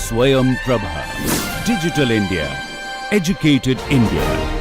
Swayam Prabha. Digital India. Educated India.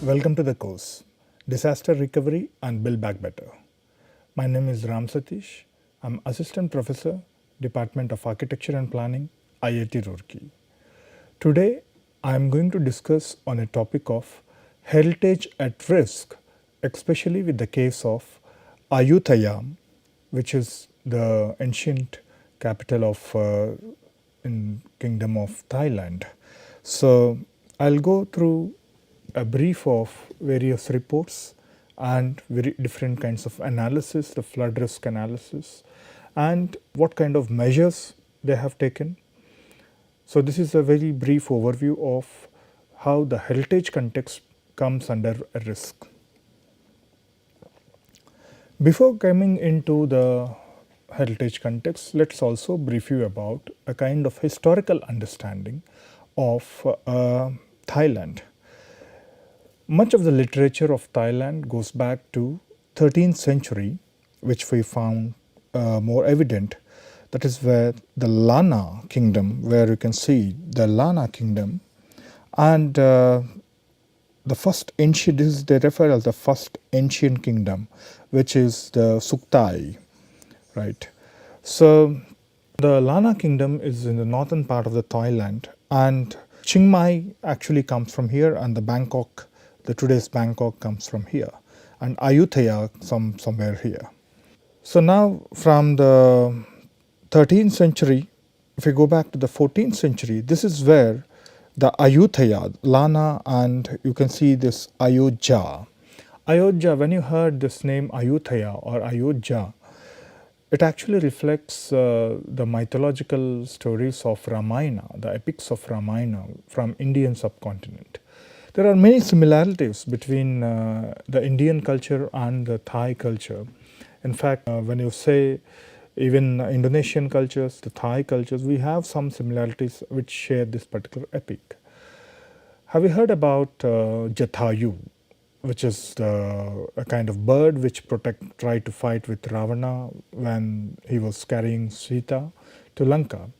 Welcome to the course, Disaster Recovery and Build Back Better. My name is Ram Satish. I'm Assistant Professor, Department of Architecture and Planning, IIT Roorkee. Today, I am going to discuss on a topic of heritage at risk, especially with the case of Ayutthaya, which is the ancient capital of in Kingdom of Thailand. So, I'll go through a brief of various reports and very different kinds of analysis, the flood risk analysis, and what kind of measures they have taken. So this is a very brief overview of how the heritage context comes under a risk. Before coming into the heritage context, let's also brief you about a kind of historical understanding of Thailand. Much of the literature of Thailand goes back to 13th century, which we found more evident. That is where the Lana kingdom, where you can see the Lana kingdom, and the first ancient, this is they refer as the first ancient kingdom, which is the Suktai, right? So the Lana kingdom is in the northern part of the Thailand, and Chiang Mai actually comes from here, and the Bangkok, the today's Bangkok comes from here, and Ayutthaya somewhere here. So now from the 13th century, if we go back to the 14th century, this is where the Ayutthaya, Lana, and you can see this Ayodhya. Ayodhya, when you heard this name Ayutthaya or Ayodhya, it actually reflects the mythological stories of Ramayana, the epics of Ramayana from Indian subcontinent. There are many similarities between the Indian culture and the Thai culture. In fact, when you say even Indonesian cultures, the Thai cultures, we have some similarities which share this particular epic. Have you heard about Jatayu, which is a kind of bird which tried to fight with Ravana when he was carrying Sita to Lanka?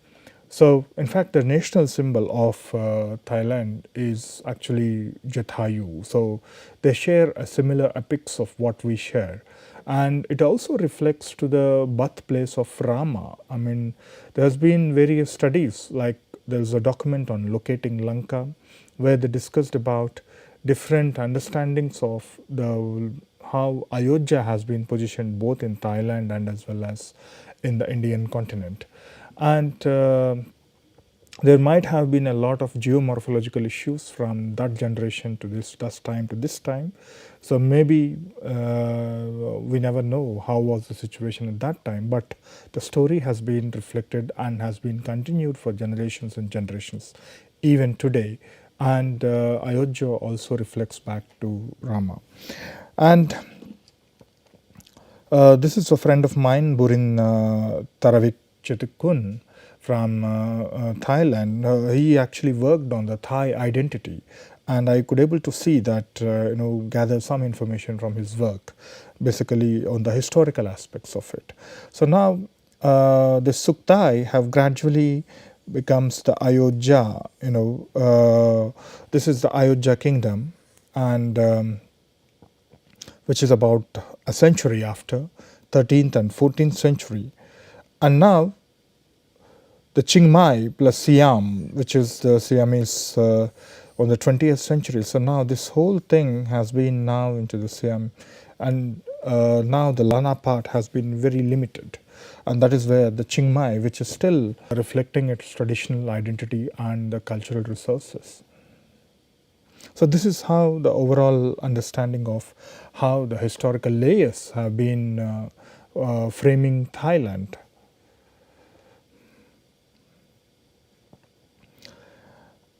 So, in fact, the national symbol of Thailand is actually Jatayu. So, they share a similar epics of what we share. And it also reflects to the birthplace of Rama. I mean, there has been various studies, like there's a document on locating Lanka, where they discussed about different understandings of how Ayodhya has been positioned both in Thailand and as well as in the Indian continent. And there might have been a lot of geomorphological issues from that generation to this time to this time. So maybe we never know how was the situation at that time, but the story has been reflected and has been continued for generations and generations even today. And Ayodhya also reflects back to Rama. And this is a friend of mine, Burin Taravik Chetukun from Thailand. He actually worked on the Thai identity, and I could able to see that, gather some information from his work, basically on the historical aspects of it. So now the Suktai have gradually becomes the Ayodhya, this is the Ayodhya kingdom, and which is about a century after, 13th and 14th century. And now the Chiang Mai plus Siam, which is the Siamese on the 20th century. So now this whole thing has been now into the Siam, and now the Lana part has been very limited. And that is where the Chiang Mai, which is still reflecting its traditional identity and the cultural resources. So this is how the overall understanding of how the historical layers have been framing Thailand.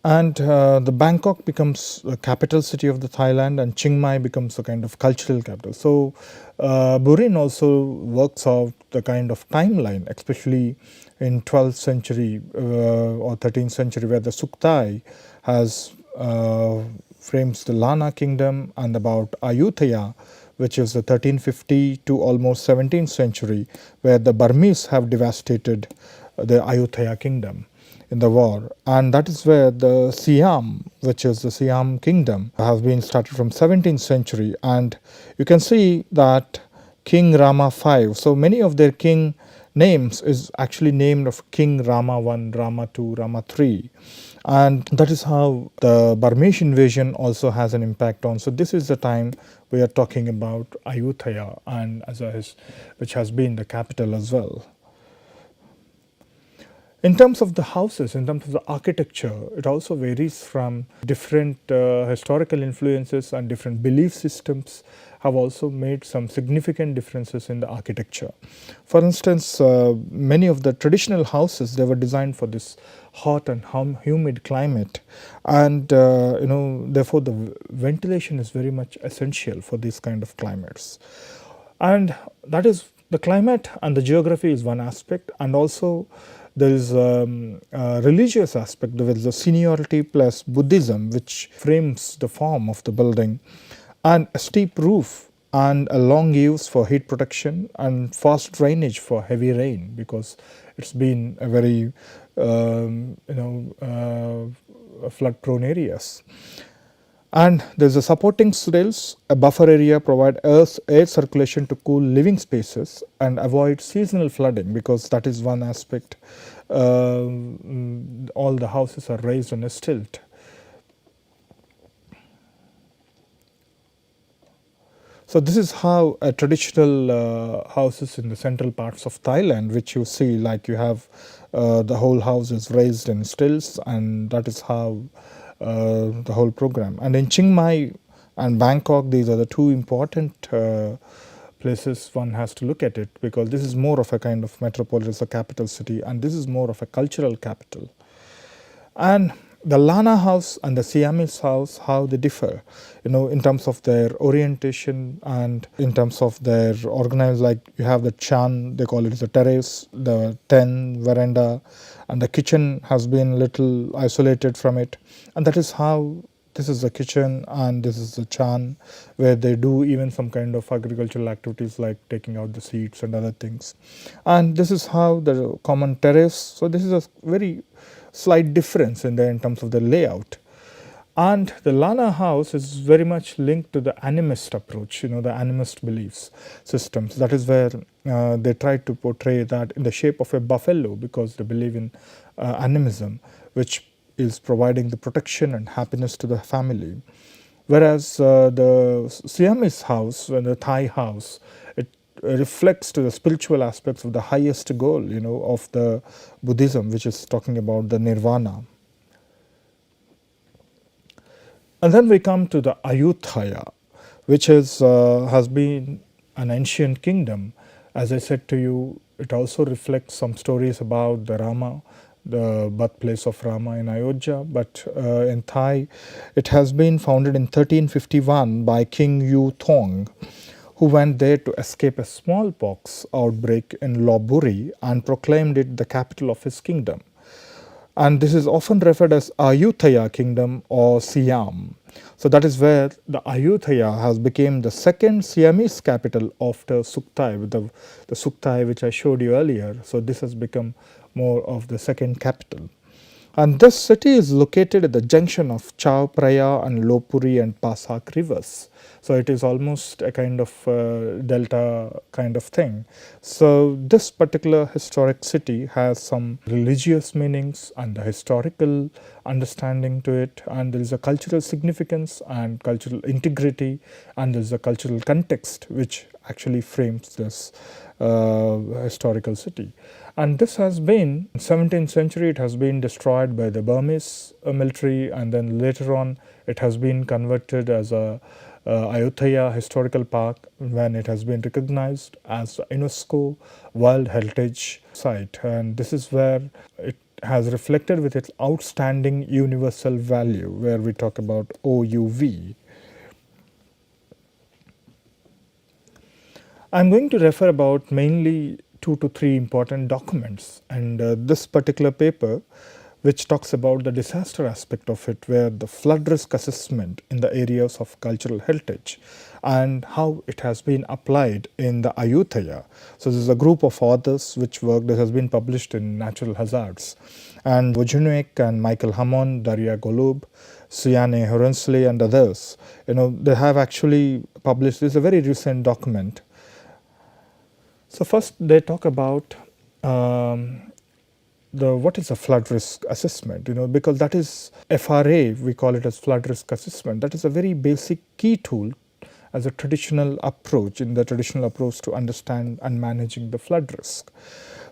And the Bangkok becomes the capital city of the Thailand, and Chiang Mai becomes a kind of cultural capital. So Burin also works out the kind of timeline, especially in 12th century or 13th century, where the Suktai has frames the Lana kingdom, and about Ayutthaya, which is the 1350 to almost 17th century, where the Burmese have devastated the Ayutthaya kingdom in the war, and that is where the Siam, which is the Siam kingdom, has been started from 17th century. And you can see that King Rama V, so many of their king names is actually named of King Rama I, Rama II, Rama III, and that is how the Burmese invasion also has an impact on. So this is the time we are talking about Ayutthaya, and which has been the capital as well. In terms of the houses, in terms of the architecture, it also varies from different historical influences, and different belief systems have also made some significant differences in the architecture. For instance, many of the traditional houses, they were designed for this hot and humid climate, and therefore the ventilation is very much essential for these kind of climates. And that is, the climate and the geography is one aspect, and also there is a religious aspect. There is the seniority plus Buddhism, which frames the form of the building, and a steep roof, and a long eaves for heat protection, and fast drainage for heavy rain, because it's been a very flood prone areas. And there is a supporting rails, a buffer area provide air circulation to cool living spaces and avoid seasonal flooding, because that is one aspect. All the houses are raised on a stilt. So this is how a traditional houses in the central parts of Thailand, which you see, like you have the whole house is raised in stilts, and that is how the whole program. And in Chiang Mai and Bangkok, these are the two important places one has to look at it, because this is more of a kind of metropolis, a capital city, and this is more of a cultural capital. And the Lana house and the Siamese house, how they differ, in terms of their orientation and in terms of their organized, like you have the chan, they call it the terrace, the ten, veranda, and the kitchen has been little isolated from it. And that is how, this is the kitchen and this is the chan, where they do even some kind of agricultural activities like taking out the seeds and other things. And this is how the common terrace, so this is a very slight difference in terms of the layout. And the Lana house is very much linked to the animist approach, the animist beliefs systems. That is where they try to portray that in the shape of a buffalo, because they believe in animism, which is providing the protection and happiness to the family. Whereas the Siamese house and the Thai house, it reflects to the spiritual aspects of the highest goal, of the Buddhism, which is talking about the nirvana. And then we come to the Ayutthaya, which has been an ancient kingdom. As I said to you, it also reflects some stories about the Rama, the birthplace of Rama in Ayodhya, but in Thai, it has been founded in 1351 by King Yu Thong, who went there to escape a smallpox outbreak in Lopburi and proclaimed it the capital of his kingdom. And this is often referred as Ayutthaya kingdom or Siam. So that is where the Ayutthaya has become the second Siamese capital after Suktai, with the Suktai which I showed you earlier. So this has become more of the second capital. And this city is located at the junction of Chao Phraya and Lopburi and Pasak rivers. So it is almost a kind of delta kind of thing. So this particular historic city has some religious meanings and a historical understanding to it, and there is a cultural significance and cultural integrity, and there is a cultural context which actually frames this historical city. And this has been, in 17th century, it has been destroyed by the Burmese military, and then later on it has been converted as a Ayutthaya Historical Park, when it has been recognized as a UNESCO World Heritage Site. And this is where it has reflected with its outstanding universal value, where we talk about OUV. I'm going to refer about mainly 2 to 3 important documents, and this particular paper, which talks about the disaster aspect of it, where the flood risk assessment in the areas of cultural heritage and how it has been applied in the Ayutthaya. So this is a group of authors which work that has been published in Natural Hazards, and Wojunek and Michael Hammond, Daria Golub, Suyane Horensley and others, they have actually published. This is a very recent document. So first they talk about what is a flood risk assessment, because that is FRA, we call it as flood risk assessment. That is a very basic key tool as a traditional approach, to understand and managing the flood risk.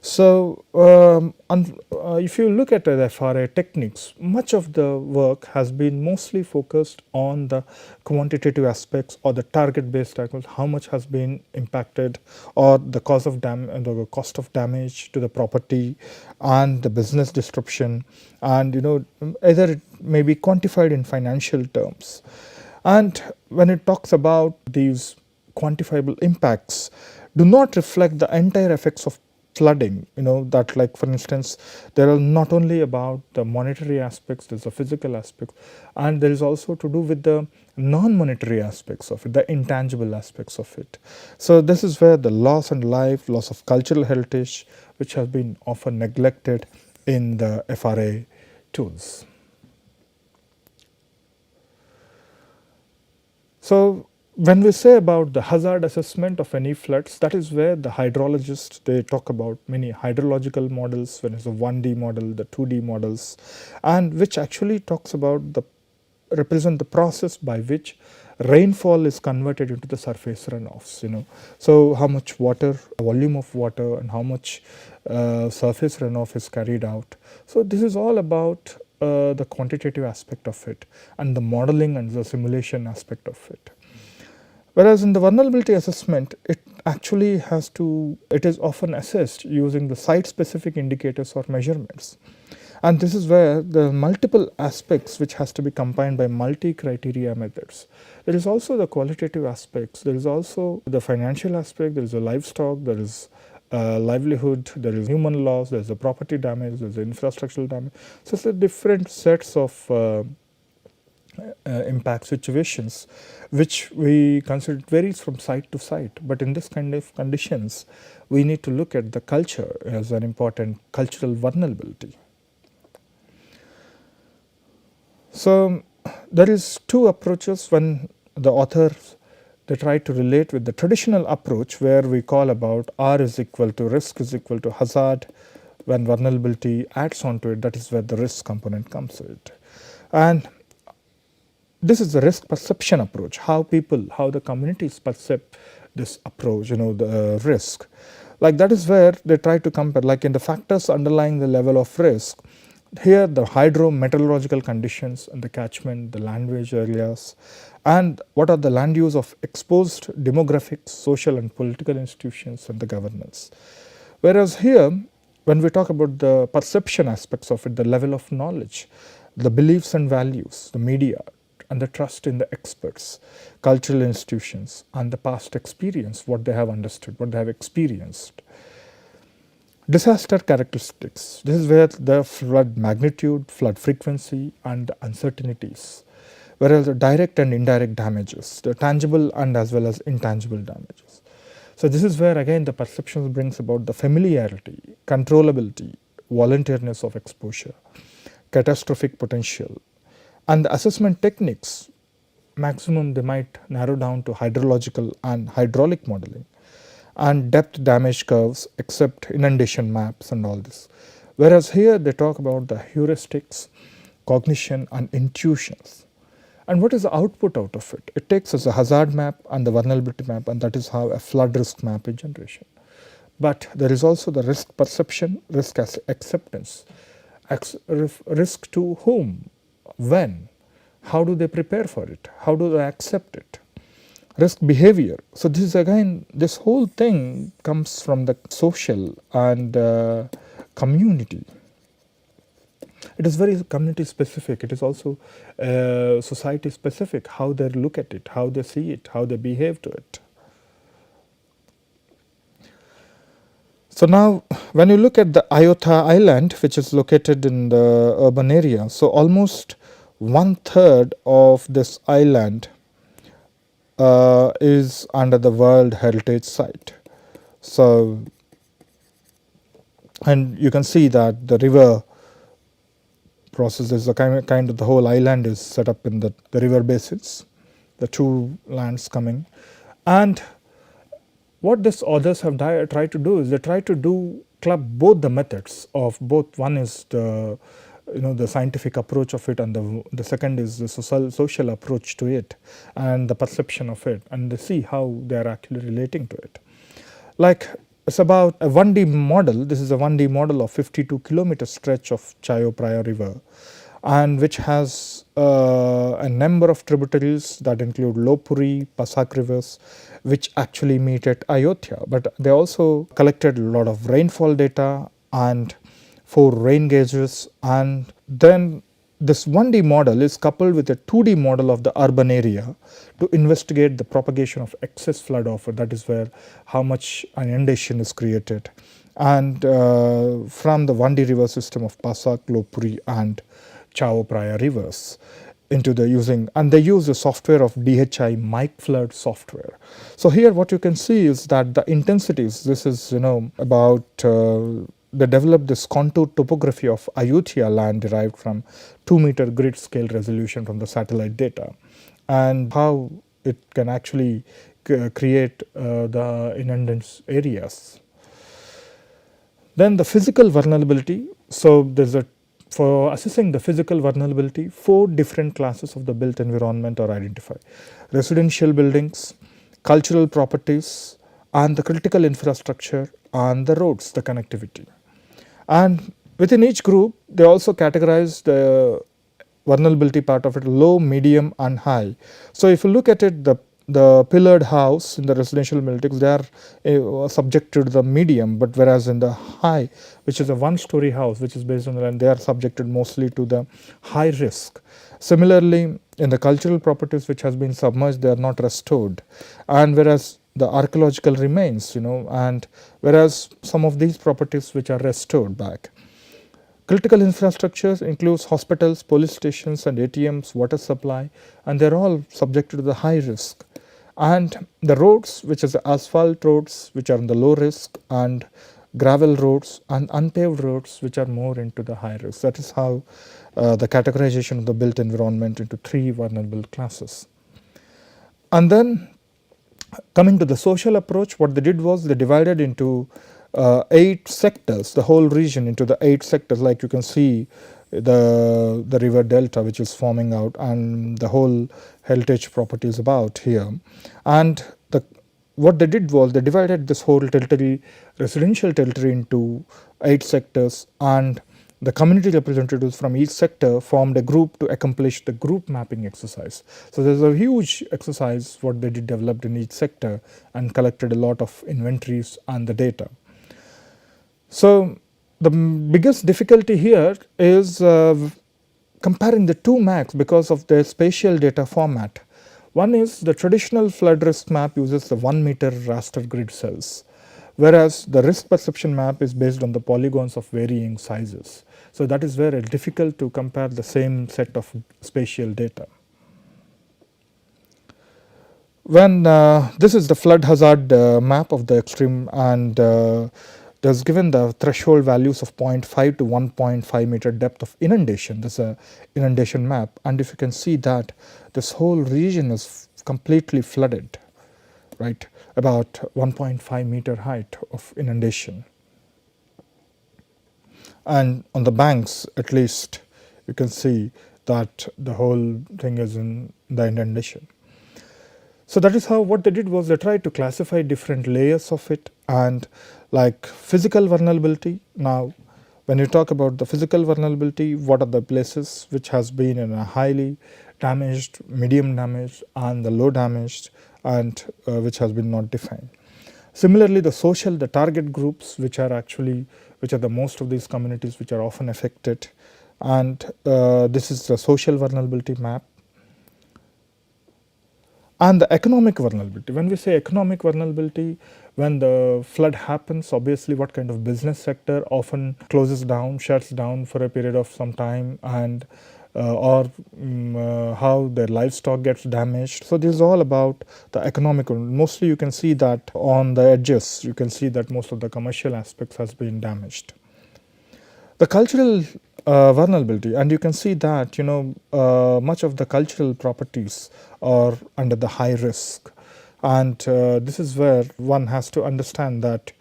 So if you look at the FRA techniques, much of the work has been mostly focused on the quantitative aspects or the target based aspects, how much has been impacted, or the cost of damage to the property and the business disruption, and either it may be quantified in financial terms. And when it talks about these quantifiable impacts, do not reflect the entire effects of flooding, that, like for instance, there are not only about the monetary aspects, there's a physical aspect, and there is also to do with the non-monetary aspects of it, the intangible aspects of it. So this is where the loss and life, loss of cultural heritage, which has been often neglected in the FRA tools. So when we say about the hazard assessment of any floods, that is where the hydrologists, they talk about many hydrological models, when it's a 1D model, the 2D models, and which actually talks about represent the process by which rainfall is converted into the surface runoffs. So how much water, volume of water, and how much surface runoff is carried out. So this is all about the quantitative aspect of it, and the modeling and the simulation aspect of it. Whereas in the vulnerability assessment, it is often assessed using the site specific indicators or measurements. And this is where the multiple aspects which has to be combined by multi-criteria methods. There is also the qualitative aspects, there is also the financial aspect, there is a livestock, there is livelihood, there is human loss, there is a property damage, there is infrastructural damage. So it's a different sets of impact situations which we consider varies from site to site, but in this kind of conditions we need to look at the culture as an important cultural vulnerability. So there is two approaches when the authors they try to relate with the traditional approach, where we call about R is equal to risk is equal to hazard. When vulnerability adds on to it, that is where the risk component comes with it. And this is the risk perception approach, how the communities perceive this approach, the risk. Like that is where they try to compare, like in the factors underlying the level of risk, here the hydrometeorological conditions and the catchment, the landwage areas, and what are the land use of exposed demographics, social and political institutions, and the governance. Whereas here, when we talk about the perception aspects of it, the level of knowledge, the beliefs and values, the media, and the trust in the experts, cultural institutions, and the past experience, what they have understood, what they have experienced. Disaster characteristics. This is where the flood magnitude, flood frequency, and the uncertainties. Whereas the direct and indirect damages, the tangible and as well as intangible damages. So this is where again the perception brings about the familiarity, controllability, voluntariness of exposure, catastrophic potential, and the assessment techniques. Maximum they might narrow down to hydrological and hydraulic modeling, and depth damage curves, except inundation maps and all this. Whereas here they talk about the heuristics, cognition, and intuitions. And what is the output out of it? It takes as a hazard map and the vulnerability map, and that is how a flood risk map is generation. But there is also the risk perception, risk as acceptance, risk to whom, when, how do they prepare for it, how do they accept it. risk behavior. So this is again, this whole thing comes from the social and community. It is very community specific. It is also society specific, how they look at it, how they see it, how they behave to it. So now when you look at the Ayutthaya island, which is located in the urban area, so almost 1/3 of this island is under the World Heritage Site. So, and you can see that the river process is a kind of the whole island is set up in the river basins, the two lands coming. And what these authors have tried to do is they try to club both the methods of both. One is the the scientific approach of it, and the second is the social approach to it and the perception of it, and they see how they are actually relating to it. Like, it's about a 1D model. This is a 1D model of 52-kilometer stretch of Chayo Praya River, and which has a number of tributaries that include Lopuri, Pasak rivers, which actually meet at Ayutthaya. But they also collected a lot of rainfall data and 4 rain gauges, and then this 1D model is coupled with a 2D model of the urban area to investigate the propagation of excess flood offer, that is where how much an inundation is created, and from the 1D river system of Pasak, Lopuri and Chao Praya rivers into the using, and they use the software of DHI Mike Flood software. So here what you can see is that the intensities, this is about they developed this contour topography of Ayutthaya land derived from 2-meter grid scale resolution from the satellite data, and how it can actually create the inundance areas. Then the physical vulnerability. So there's for assessing the physical vulnerability, 4 different classes of the built environment are identified: residential buildings, cultural properties, and the critical infrastructure, and the roads, the connectivity. And within each group, they also categorize the vulnerability part of it: low, medium and high. So if you look at it, the pillared house in the residential buildings, they are subjected to the medium, but whereas in the high, which is a 1-story house which is based on the land, they are subjected mostly to the high risk. Similarly, in the cultural properties which has been submerged, they are not restored, and whereas the archaeological remains, and whereas some of these properties which are restored back. Critical infrastructures includes hospitals, police stations and ATMs, water supply, and they are all subjected to the high risk. And the roads, which is the asphalt roads, which are in the low risk, and gravel roads and unpaved roads, which are more into the high risk. That is how the categorization of the built environment into 3 vulnerable classes. And then coming to the social approach, what they did was they divided into 8 sectors, the whole region into the 8 sectors. Like you can see the river delta which is forming out, and the whole heritage property is about here. And what they did was they divided this whole territory, residential territory, into 8 sectors, and the community representatives from each sector formed a group to accomplish the group mapping exercise. So there's a huge exercise what they did developed in each sector and collected a lot of inventories and the data. So the biggest difficulty here is comparing the 2 maps because of their spatial data format. One is the traditional flood risk map uses the 1-meter raster grid cells, whereas the risk perception map is based on the polygons of varying sizes. So that is where it's difficult to compare the same set of spatial data. When this is the flood hazard map of the extreme, and there's given the threshold values of 0.5 to 1.5 meter depth of inundation. This is a inundation map, and if you can see that this whole region is completely flooded, right, about 1.5 meter height of inundation. And on the banks, at least, you can see that the whole thing is in the inundation. So that is how what they did was they tried to classify different layers of it, and like physical vulnerability. Now when you talk about the physical vulnerability, what are the places which has been in a highly damaged, medium damaged and the low damaged, and which has been not defined. Similarly, the target groups, which are the most of these communities which are often affected, and this is the social vulnerability map. And the economic vulnerability. When we say economic vulnerability, when the flood happens, obviously what kind of business sector often closes down, shuts down for a period of some time, and how their livestock gets damaged. So this is all about the economic. Mostly you can see that on the edges, you can see that most of the commercial aspects has been damaged. The cultural vulnerability, and you can see that much of the cultural properties are under the high risk, and this is where one has to understand that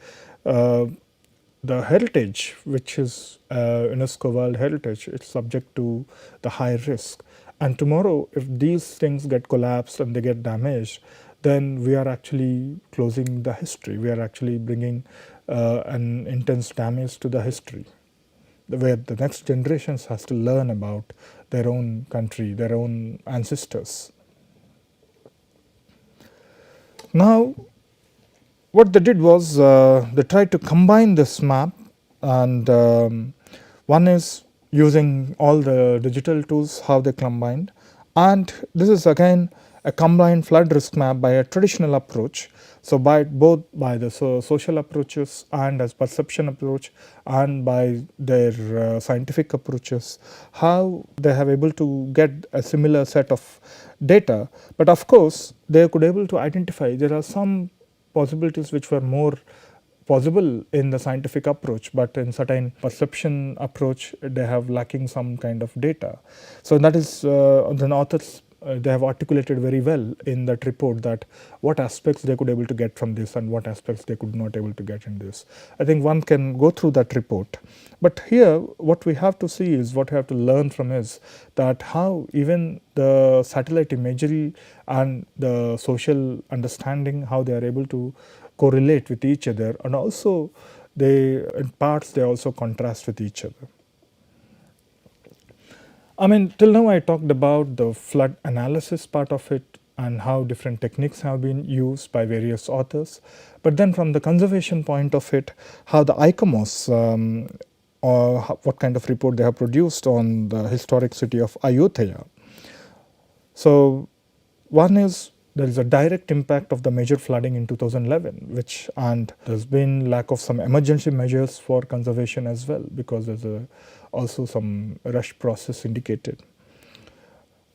the heritage, which is UNESCO World Heritage, it's subject to the high risk. And tomorrow, if these things get collapsed and they get damaged, then we are actually closing the history. We are actually bringing an intense damage to the history, where the next generations has to learn about their own country, their own ancestors. Now, what they did was they tried to combine this map, and one is using all the digital tools, how they combined, and this is again a combined flood risk map by a traditional approach. So both by the social approaches and as perception approach, and by their scientific approaches, how they have able to get a similar set of data. But of course, they could able to identify there are some possibilities which were more possible in the scientific approach, but in certain perception approach they have lacking some kind of data. So that is the authors they have articulated very well in that report, that what aspects they could able to get from this and what aspects they could not able to get in this. I think one can go through that report, but here what we have to see is, what we have to learn from is that how even the satellite imagery and the social understanding, how they are able to correlate with each other, and also in parts they also contrast with each other. I mean, till now I talked about the flood analysis part of it and how different techniques have been used by various authors. But then from the conservation point of it, how the ICOMOS, or what kind of report they have produced on the historic city of Ayutthaya. So one is, there is a direct impact of the major flooding in 2011, and there's been lack of some emergency measures for conservation as well, because there's also some rush process indicated.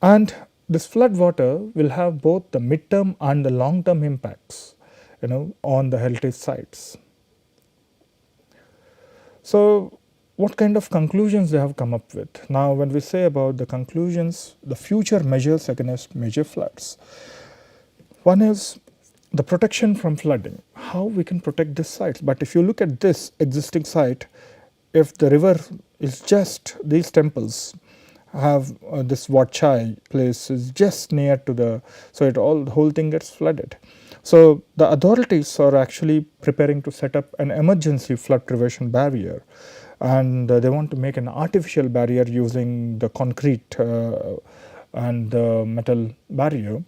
And this flood water will have both the midterm and the long-term impacts, on the heritage sites. So what kind of conclusions they have come up with? Now, when we say about the conclusions, the future measures against major floods, one is the protection from flooding, how we can protect this site. But if you look at this existing site, if the river is just, these temples have this Wat Chai place is just near to the whole thing gets flooded. So the authorities are actually preparing to set up an emergency flood prevention barrier, and they want to make an artificial barrier using the concrete and the metal barrier,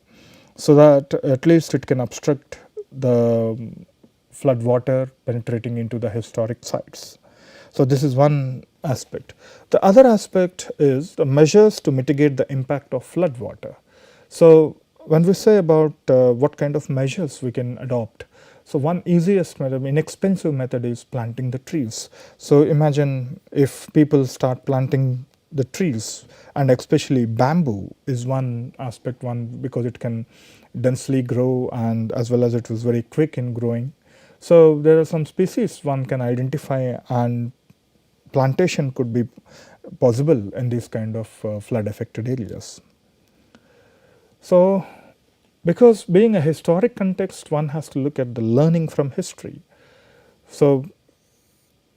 so that at least it can obstruct the flood water penetrating into the historic sites. So this is one aspect. The other aspect is the measures to mitigate the impact of flood water. So when we say about what kind of measures we can adopt, so one easiest method, inexpensive method, is planting the trees. So imagine if people start planting the trees, and especially bamboo is one aspect, because it can densely grow, and as well as it was very quick in growing. So there are some species one can identify, and plantation could be possible in these kind of flood affected areas. So because being a historic context, one has to look at the learning from history. So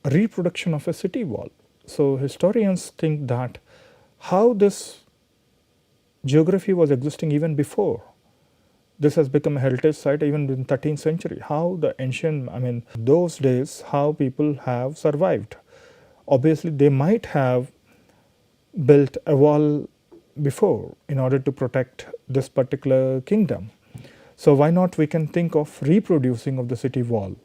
reproduction of a city wall. So historians think that how this geography was existing even before this has become a heritage site, even in 13th century, how the ancient, those days, how people have survived. Obviously they might have built a wall before in order to protect this particular kingdom. So why not we can think of reproducing of the city wall.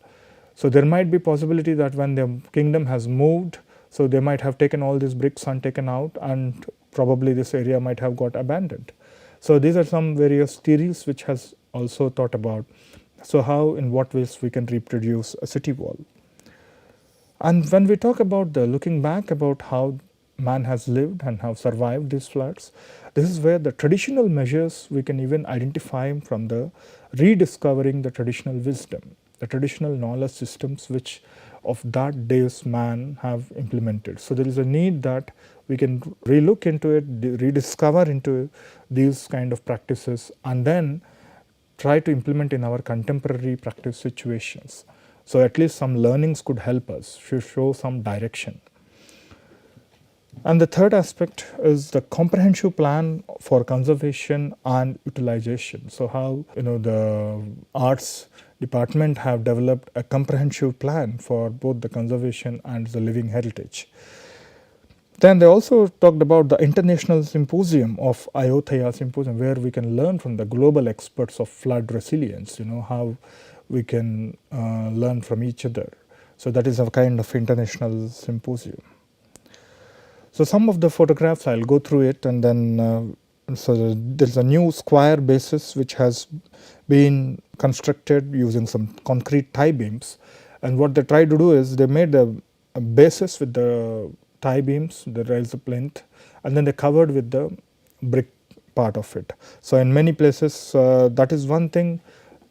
So there might be possibility that when the kingdom has moved, so they might have taken all these bricks and taken out, and probably this area might have got abandoned. So these are some various theories which has also thought about. So how, in what ways we can reproduce a city wall. And when we talk about the looking back about how man has lived and have survived these floods, this is where the traditional measures we can even identify from the rediscovering the traditional wisdom, the traditional knowledge systems which of that day's man have implemented. So there is a need that we can relook into it, rediscover into these kind of practices, and then try to implement in our contemporary practice situations. So at least some learnings could help us to show some direction. And the third aspect is the comprehensive plan for conservation and utilization. So how the arts department have developed a comprehensive plan for both the conservation and the living heritage. Then they also talked about the international symposium of Ayutthaya symposium, where we can learn from the global experts of flood resilience, how we can learn from each other. So that is a kind of international symposium. So some of the photographs, I'll go through it, and then so there's a new square basis which has been constructed using some concrete tie beams. And what they tried to do is they made a basis with the tie beams, the rails plinth, and then they covered with the brick part of it. So in many places, that is one thing,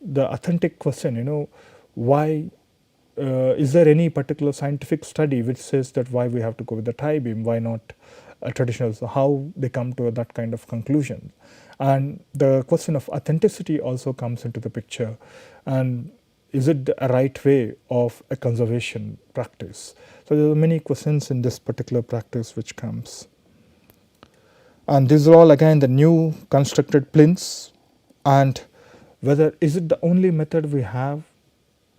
the authentic question, why is there any particular scientific study which says that why we have to go with the tie beam, why not a traditional, so how they come to that kind of conclusion. And the question of authenticity also comes into the picture, and is it a right way of a conservation practice. So there are many questions in this particular practice which comes. And these are all again the new constructed plinths, and whether is it the only method we have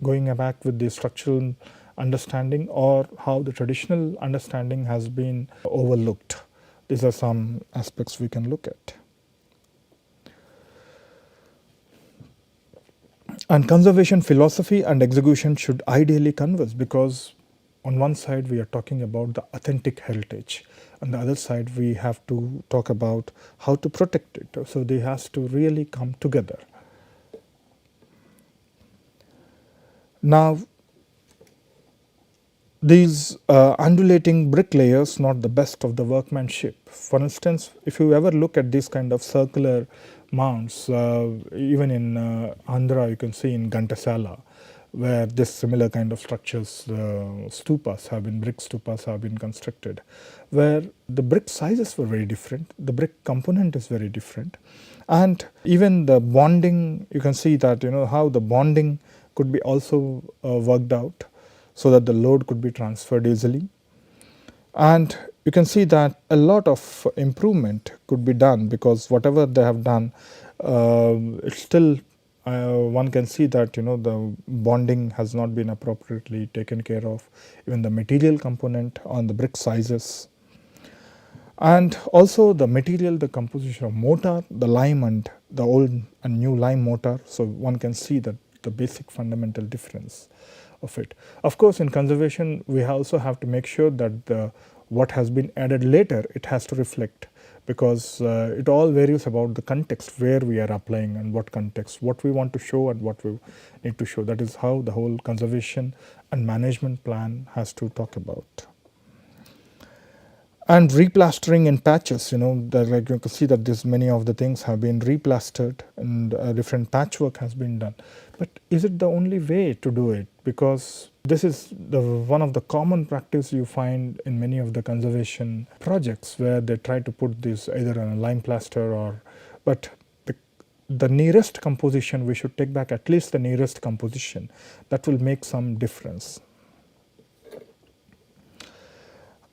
going back with the structural understanding, or how the traditional understanding has been overlooked. These are some aspects we can look at. And conservation philosophy and execution should ideally converge, because on one side we are talking about the authentic heritage, on the other side we have to talk about how to protect it. So they has to really come together. Now, these undulating brick layers, not the best of the workmanship. For instance, if you ever look at these kind of circular mounds, even in Andhra, you can see in Ghantasala, where this similar kind of structures, stupas have been, brick stupas have been constructed, where the brick sizes were very different, the brick component is very different, and even the bonding, you can see that how the bonding could be also worked out so that the load could be transferred easily. And you can see that a lot of improvement could be done, because whatever they have done, it's still one can see that the bonding has not been appropriately taken care of, even the material component on the brick sizes. And also the material, the composition of mortar, the lime and the old and new lime mortar. So one can see that the basic fundamental difference of it. Of course, in conservation, we also have to make sure that what has been added later, it has to reflect, because it all varies about the context where we are applying and what context, what we want to show and what we need to show. That is how the whole conservation and management plan has to talk about. And replastering in patches, like you can see that this many of the things have been replastered and different patchwork has been done. But is it the only way to do it? Because this is one of the common practice you find in many of the conservation projects, where they try to put this either on a lime plaster or, but the nearest composition, we should take back at least the nearest composition. That will make some difference.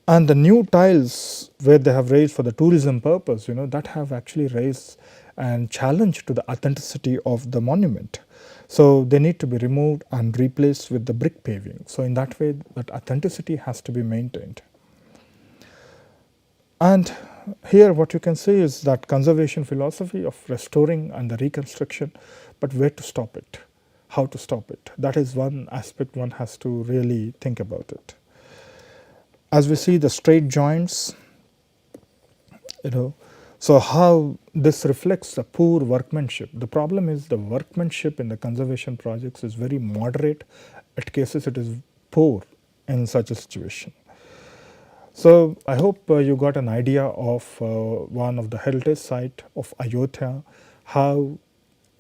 And the new tiles where they have raised for the tourism purpose, that have actually raised and challenged to the authenticity of the monument. So they need to be removed and replaced with the brick paving. So in that way, that authenticity has to be maintained. And here what you can see is that conservation philosophy of restoring and the reconstruction, but where to stop it, how to stop it. That is one aspect one has to really think about it. As we see the straight joints, so how this reflects the poor workmanship. The problem is the workmanship in the conservation projects is very moderate. At cases it is poor in such a situation. So I hope you got an idea of one of the heritage site of Ayutthaya, how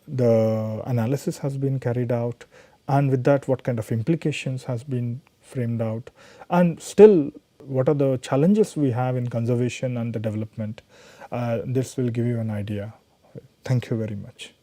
the analysis has been carried out, and with that what kind of implications has been framed out, and still what are the challenges we have in conservation and the development. This will give you an idea. Thank you very much.